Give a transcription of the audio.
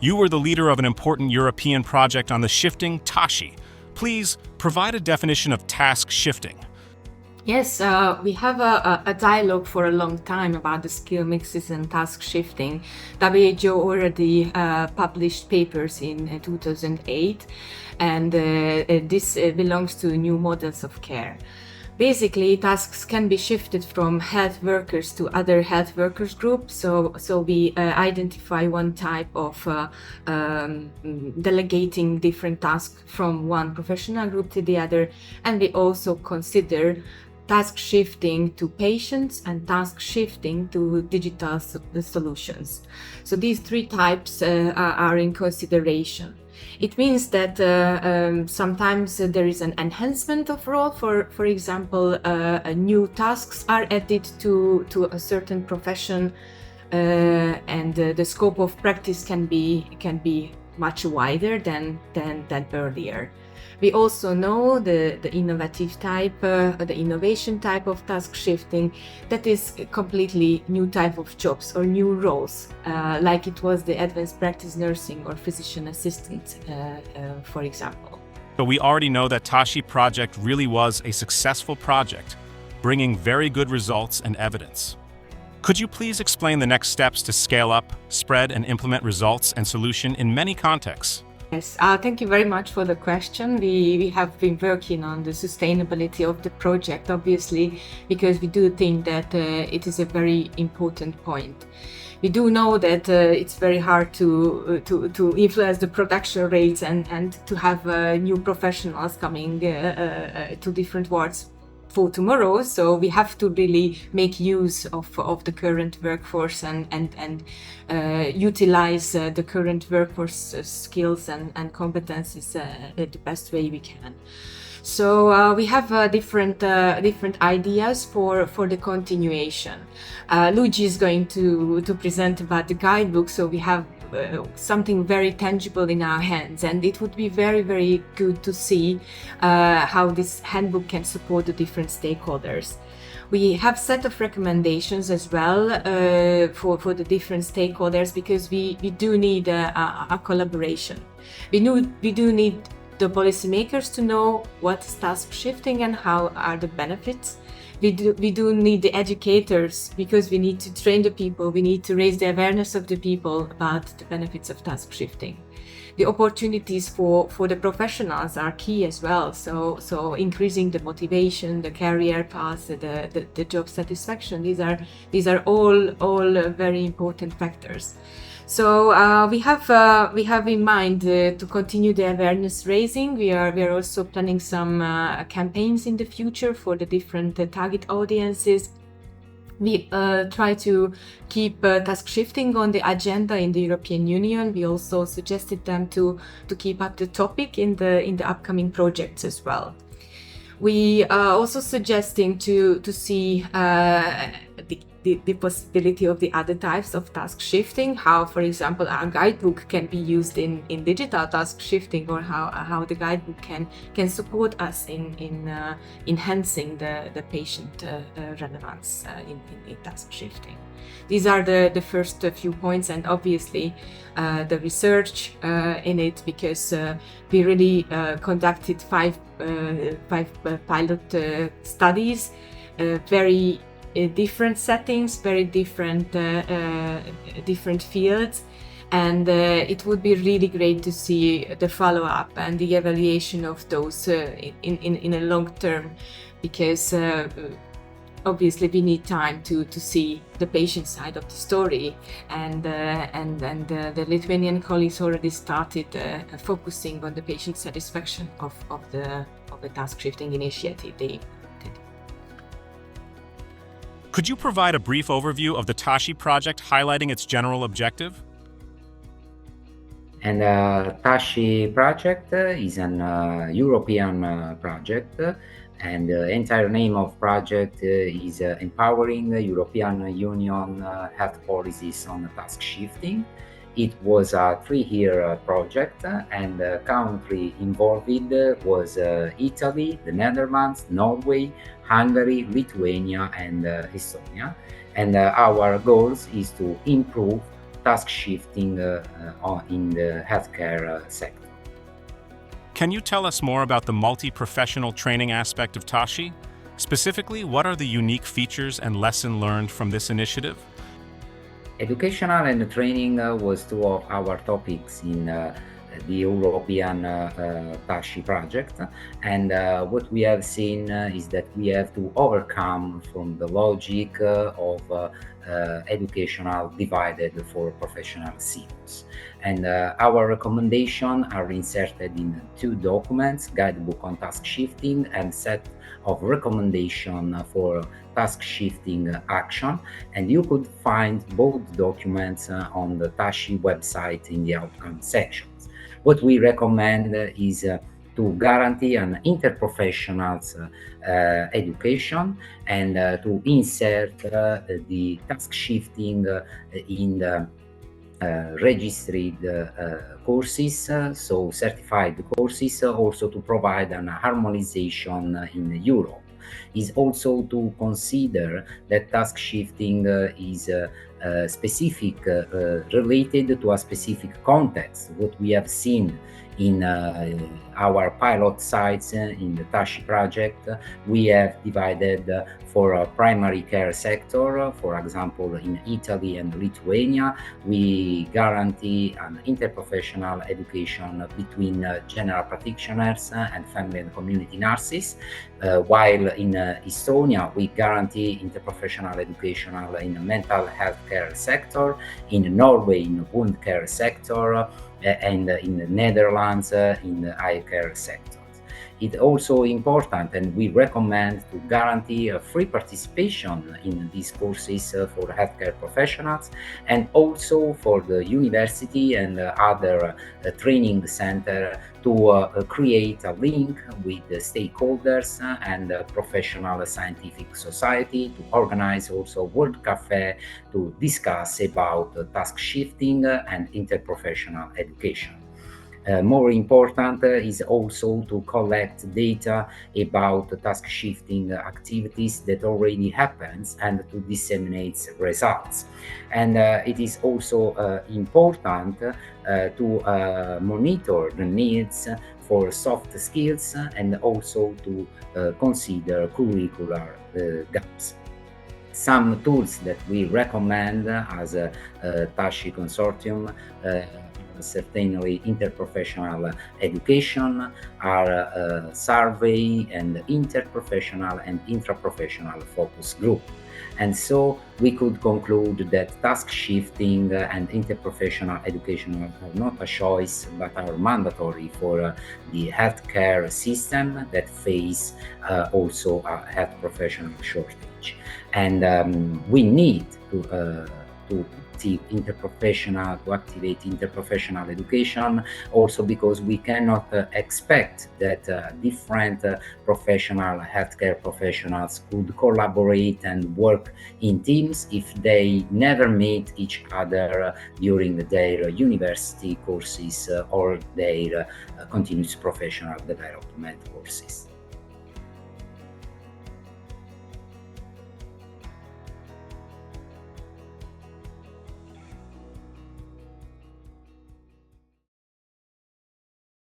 You were the leader of an important European project on the shifting TASCI. Please provide a definition of task shifting. Yes, we have a dialogue for a long time about the skill mixes and task shifting. WHO already published papers in 2008, and this belongs to new models of care. Basically, tasks can be shifted from health workers to other health workers groups. So we identify one type of delegating different tasks from one professional group to the other, and we also consider task shifting to patients and task shifting to digital solutions. So these three types are in consideration. It means that sometimes there is an enhancement of role. For example, new tasks are added to a certain profession, and the scope of practice can be much wider than earlier. We also know the innovative type, the innovation type of task shifting, that is a completely new type of jobs or new roles, like it was the advanced practice nursing or physician assistant, for example. So we already know that TASCI project really was a successful project, bringing very good results and evidence. Could you please explain the next steps to scale up, spread, and implement results and solution in many contexts? Yes, thank you very much for the question. We have been working on the sustainability of the project, obviously, because we do think that it is a very important point. We do know that it's very hard to influence the production rates and to have new professionals coming to different wards for tomorrow. So we have to really make use of the current workforce and utilize the current workforce skills and competences the best way we can. So we have different ideas for the continuation. Luigi is going to present about the guidebook, so we have something very tangible in our hands, and it would be very, very good to see how this handbook can support the different stakeholders. We have set of recommendations as well for the different stakeholders, because we do need a collaboration. We do need the policymakers to know what is task shifting and how are the benefits. We do need the educators, because we need to train the people, we need to raise the awareness of the people about the benefits of task shifting. The opportunities for the professionals are key as well, so increasing the motivation, the career path, the job satisfaction, these are all very important factors. So we have in mind to continue the awareness raising. We are also planning some campaigns in the future for the different target audiences. We try to keep task shifting on the agenda in the European Union. We also suggested them to keep up the topic in the upcoming projects as well. We are also suggesting to see the possibility of the other types of task shifting, how, for example, our guidebook can be used in digital task shifting, or how the guidebook can support us in enhancing the patient relevance in task shifting. These are the first few points, and obviously the research in it, because we really conducted five pilot studies, very different settings, very different fields, and it would be really great to see the follow-up and the evaluation of those in a long term, because obviously we need time to see the patient side of the story, and the Lithuanian colleagues already started focusing on the patient satisfaction of the task shifting initiative they did. Could you provide a brief overview of the TASCI project, highlighting its general objective? And TASCI project is an European project, and the entire name of project is Empowering European Union Health Policies on Task Shifting. It was a 3-year project, and the country involved was Italy, the Netherlands, Norway, Hungary, Lithuania, and Estonia. And our goals is to improve task shifting in the healthcare sector. Can you tell us more about the multi-professional training aspect of Tashi? Specifically, what are the unique features and lesson learned from this initiative? Educational and training was two of our topics in the European Tashi project, and what we have seen is that we have to overcome from the logic of educational divided for professional silos. And our recommendations are inserted in two documents: guidebook on task shifting and set of recommendation for task shifting action. And you could find both documents on the Tashi website in the outcome sections. What we recommend is to guarantee an interprofessional education and to insert the task shifting in the registered courses, so certified courses, also to provide an harmonization in Europe. Is also to consider that task shifting is specific, related to a specific context. What we have seen in our pilot sites in the Tashi project, we have divided for a primary care sector. For example, in Italy and Lithuania, we guarantee an interprofessional education between general practitioners and family and community nurses, while in Estonia, we guarantee interprofessional education in the mental health care sector, in Norway, in the wound care sector, and in the Netherlands, in the eye care sector. It's also important, and we recommend to guarantee a free participation in these courses for healthcare professionals, and also for the university and other training center to create a link with the stakeholders and professional scientific society, to organize also World Cafe to discuss about task shifting and interprofessional education. More important is also to collect data about task shifting activities that already happens and to disseminate results. And it is also important to monitor the needs for soft skills and also to consider curricular gaps. Some tools that we recommend as a Tashi consortium, certainly interprofessional education, are survey and interprofessional and intraprofessional focus group. And so we could conclude that task shifting and interprofessional education are not a choice but are mandatory for the healthcare system that face also a health professional shortage. And we need to activate interprofessional education, also because we cannot expect that different professional healthcare professionals could collaborate and work in teams if they never meet each other during their university courses or their continuous professional development courses.